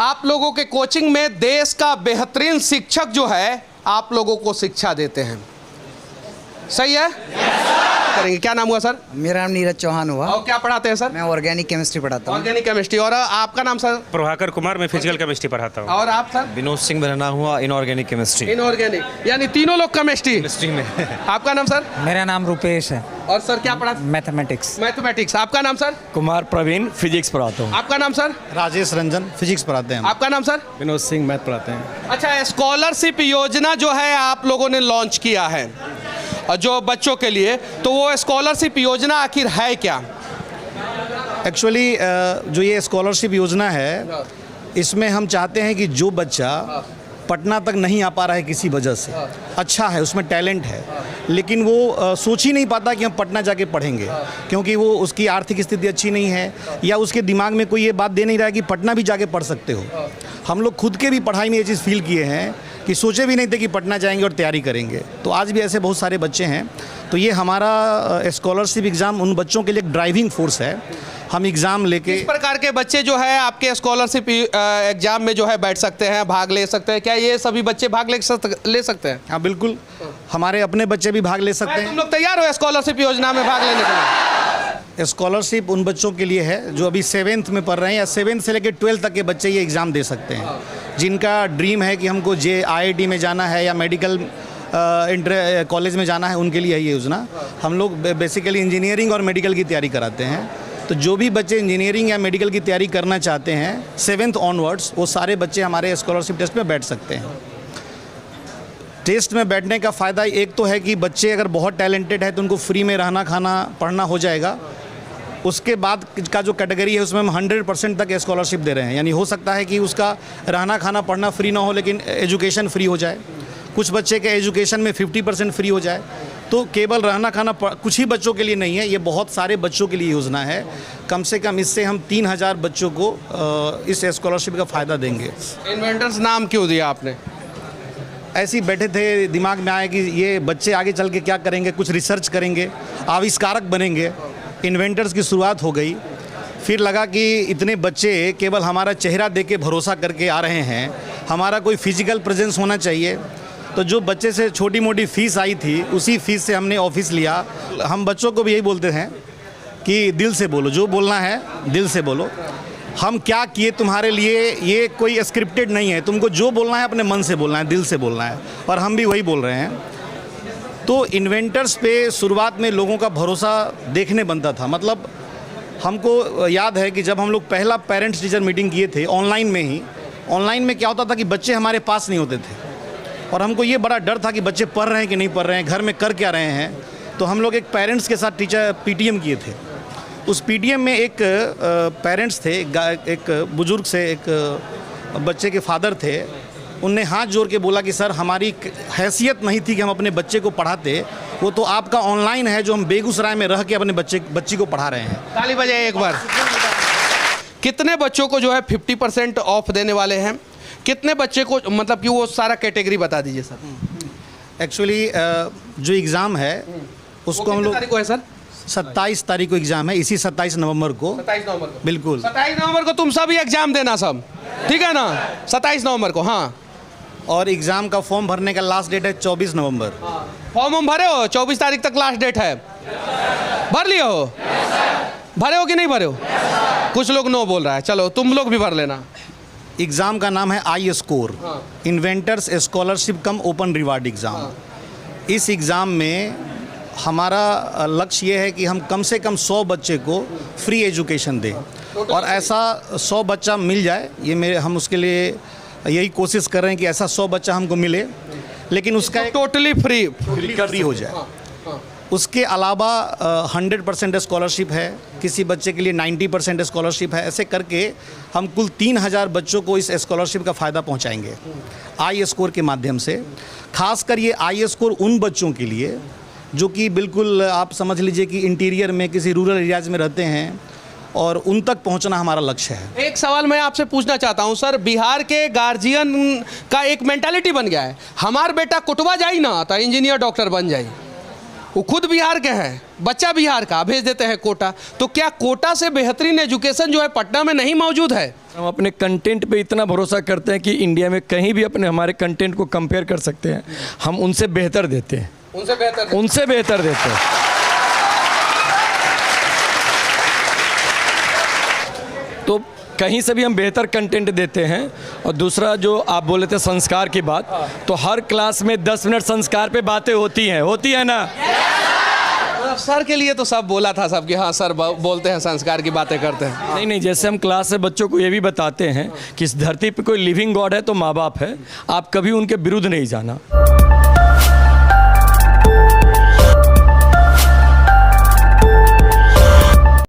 आप लोगों के कोचिंग में देश का बेहतरीन शिक्षक जो है आप लोगों को शिक्षा देते हैं, सही है? करेंगे। क्या नाम हुआ सर? मेरा नाम नीरज चौहान हुआ। और क्या पढ़ाते हैं सर? मैं ऑर्गेनिक केमिस्ट्री पढ़ाता हूँ। Organic chemistry. और आपका नाम सर? प्रभाकर कुमार, मैं फिजिकल केमिस्ट्री पढ़ाता हूँ। और आप सर? विनोद सिंह मेरा नाम हुआ, इनऑर्गेनिक केमिस्ट्री। इनऑर्गेनिक, यानी तीनों लोग केमिस्ट्री में। आपका नाम सर? मेरा नाम रुपेश है। और सर क्या पढ़ा? मैथमेटिक्स। मैथमेटिक्स। आपका नाम सर? कुमार प्रवीण, फिजिक्स पढ़ाता हूँ। आपका नाम सर? राजेश रंजन, फिजिक्स पढ़ाते हैं। आपका नाम सर? विनोद सिंह, मैथ पढ़ाते हैं। अच्छा, स्कॉलरशिप योजना जो है आप लोगों ने लॉन्च किया है जो बच्चों के लिए, तो वो स्कॉलरशिप योजना आखिर है क्या? एक्चुअली जो ये स्कॉलरशिप योजना है, इसमें हम चाहते हैं कि जो बच्चा पटना तक नहीं आ पा रहा है किसी वजह से, अच्छा है, उसमें टैलेंट है, लेकिन वो सोच ही नहीं पाता कि हम पटना जाके पढ़ेंगे, क्योंकि वो उसकी आर्थिक स्थिति अच्छी नहीं है, या उसके दिमाग में कोई ये बात दे नहीं रहा है कि पटना भी जाके पढ़ सकते हो। हम लोग खुद के भी पढ़ाई में ये चीज़ फील किए हैं कि सोचे भी नहीं थे कि पटना जाएंगे और तैयारी करेंगे। तो आज भी ऐसे बहुत सारे बच्चे हैं। तो ये हमारा स्कॉलरशिप एग्ज़ाम उन बच्चों के लिए एक ड्राइविंग फोर्स है। हम एग्ज़ाम लेके इस प्रकार के बच्चे जो है आपके स्कॉलरशिप एग्जाम में जो है बैठ सकते हैं, भाग ले सकते हैं। क्या ये सभी बच्चे भाग ले सकते हैं? हाँ बिल्कुल, हमारे अपने बच्चे भी भाग ले सकते हैं। तुम लोग तैयार हो स्कॉलरशिप योजना में भाग लेने के लिए? स्कॉलरशिप उन बच्चों के लिए है जो अभी 7th में पढ़ रहे हैं, या 7th से लेकर 12th तक के बच्चे ये एग्ज़ाम दे सकते हैं, जिनका ड्रीम है कि हमको IIT में जाना है या मेडिकल इंटर कॉलेज में जाना है, उनके लिए है ये योजना। हम लोग बेसिकली इंजीनियरिंग और मेडिकल की तैयारी कराते हैं। तो जो भी बच्चे इंजीनियरिंग या मेडिकल की तैयारी करना चाहते हैं 7th ऑनवर्ड्स, वो सारे बच्चे हमारे स्कॉलरशिप टेस्ट में बैठ सकते हैं। टेस्ट में बैठने का फ़ायदा एक तो है कि बच्चे अगर बहुत टैलेंटेड है तो उनको फ्री में रहना, खाना, पढ़ना हो जाएगा। उसके बाद का जो कैटेगरी है उसमें हम 100% तक स्कॉलरशिप दे रहे हैं, यानी हो सकता है कि उसका रहना, खाना, पढ़ना फ्री ना हो, लेकिन एजुकेशन फ्री हो जाए। कुछ बच्चे के एजुकेशन में 50% फ्री हो जाए। तो केवल रहना, खाना कुछ ही बच्चों के लिए नहीं है, ये बहुत सारे बच्चों के लिए योजना है। कम से कम इससे हम 3000 बच्चों को इस स्कॉलरशिप का फ़ायदा देंगे। इन्वेंटर्स नाम क्यों दिया आपने? ऐसे ही बैठे थे, दिमाग में आया कि ये बच्चे आगे चल के क्या करेंगे, कुछ रिसर्च करेंगे, आविष्कारक बनेंगे। इन्वेंटर्स की शुरुआत हो गई। फिर लगा कि इतने बच्चे केवल हमारा चेहरा देख के भरोसा करके आ रहे हैं, हमारा कोई फिजिकल प्रेजेंस होना चाहिए। तो जो बच्चे से छोटी मोटी फ़ीस आई थी, उसी फ़ीस से हमने ऑफिस लिया। हम बच्चों को भी यही बोलते हैं कि दिल से बोलो, जो बोलना है दिल से बोलो। हम क्या किए तुम्हारे लिए, ये कोई स्क्रिप्टेड नहीं है। तुमको जो बोलना है अपने मन से बोलना है, दिल से बोलना है, और हम भी वही बोल रहे हैं। तो इन्वेंटर्स पे शुरुआत में लोगों का भरोसा देखने बनता था। मतलब हमको याद है कि जब हम लोग पहला पेरेंट्स टीचर मीटिंग किए थे ऑनलाइन में ही, ऑनलाइन में क्या होता था कि बच्चे हमारे पास नहीं होते थे, और हमको ये बड़ा डर था कि बच्चे पढ़ रहे हैं कि नहीं पढ़ रहे हैं, घर में कर क्या रहे हैं। तो हम लोग एक पेरेंट्स के साथ PTM किए थे। उस PTM में एक पेरेंट्स थे, एक बुज़ुर्ग से एक बच्चे के फादर थे। उनने हाथ जोड़ के बोला कि सर, हमारी हैसियत नहीं थी कि हम अपने बच्चे को पढ़ाते, वो तो आपका ऑनलाइन है जो हम बेगूसराय में रह के अपने बच्ची को पढ़ा रहे हैं। ताली बजाइए एक बार। कितने बच्चों को जो है 50% ऑफ देने वाले हैं? कितने बच्चे को, मतलब कि वो सारा कैटेगरी बता दीजिए सर। एक्चुअली जो एग्ज़ाम है उसको हम लोग, तारीख को है सर? 27 तारीख को एग्ज़ाम है, इसी 27 नवंबर को। 27 नवंबर को? बिल्कुल 27 नवंबर को तुम सभी एग्जाम देना सब, ठीक है ना? 27 नवंबर को। हाँ, और एग्ज़ाम का फॉर्म भरने का लास्ट डेट है 24 नवंबर। फॉर्म हम भरे हो? 24 तारीख तक लास्ट डेट है। भर लिए हो? भरे हो कि नहीं भरे हो? कुछ लोग नो बोल रहा है। चलो तुम लोग भी भर लेना। एग्ज़ाम का नाम है iScore, इन्वेंटर्स स्कॉलरशिप कम ओपन रिवार्ड एग्ज़ाम। इस एग्ज़ाम में हमारा लक्ष्य ये है कि हम कम से कम 100 बच्चे को फ्री एजुकेशन दें, और ऐसा 100 बच्चा मिल जाए, ये हम उसके लिए यही कोशिश कर रहे हैं कि ऐसा 100 बच्चा हमको मिले, लेकिन उसका टोटली फ्री हो जाए। उसके अलावा 100% स्कॉलरशिप है, किसी बच्चे के लिए 90% स्कॉलरशिप है। ऐसे करके हम कुल 3000 बच्चों को इस स्कॉलरशिप का फ़ायदा पहुंचाएंगे iScore के माध्यम से। खासकर ये iScore उन बच्चों के लिए जो कि बिल्कुल आप समझ लीजिए कि इंटीरियर में, किसी रूरल एरियाज़ में रहते हैं, और उन तक पहुंचना हमारा लक्ष्य है। एक सवाल मैं आपसे पूछना चाहता हूं सर, बिहार के गार्जियन का एक मेंटालिटी बन गया है, हमार बेटा कुटवा जाई ना तो इंजीनियर डॉक्टर बन जाए। वो खुद बिहार के हैं, बच्चा बिहार का भेज देते हैं कोटा, तो क्या कोटा से बेहतरीन एजुकेशन जो है पटना में नहीं मौजूद है? हम अपने कंटेंट पे इतना भरोसा करते हैं कि इंडिया में कहीं भी अपने हमारे कंटेंट को कंपेयर कर सकते हैं, हम उनसे बेहतर देते हैं, उनसे बेहतर देते हैं। तो कहीं से भी हम बेहतर कंटेंट देते हैं। और दूसरा जो आप बोले थे संस्कार की बात, तो हर क्लास में 10 मिनट संस्कार पे बातें होती है ना? सर के लिए तो सब बोला था सब कि हाँ सर बोलते हैं, संस्कार की बातें करते हैं। नहीं, जैसे हम क्लास से बच्चों को ये भी बताते हैं कि इस धरती पे कोई लिविंग गॉड है तो माँ बाप है, आप कभी उनके विरुद्ध नहीं जाना।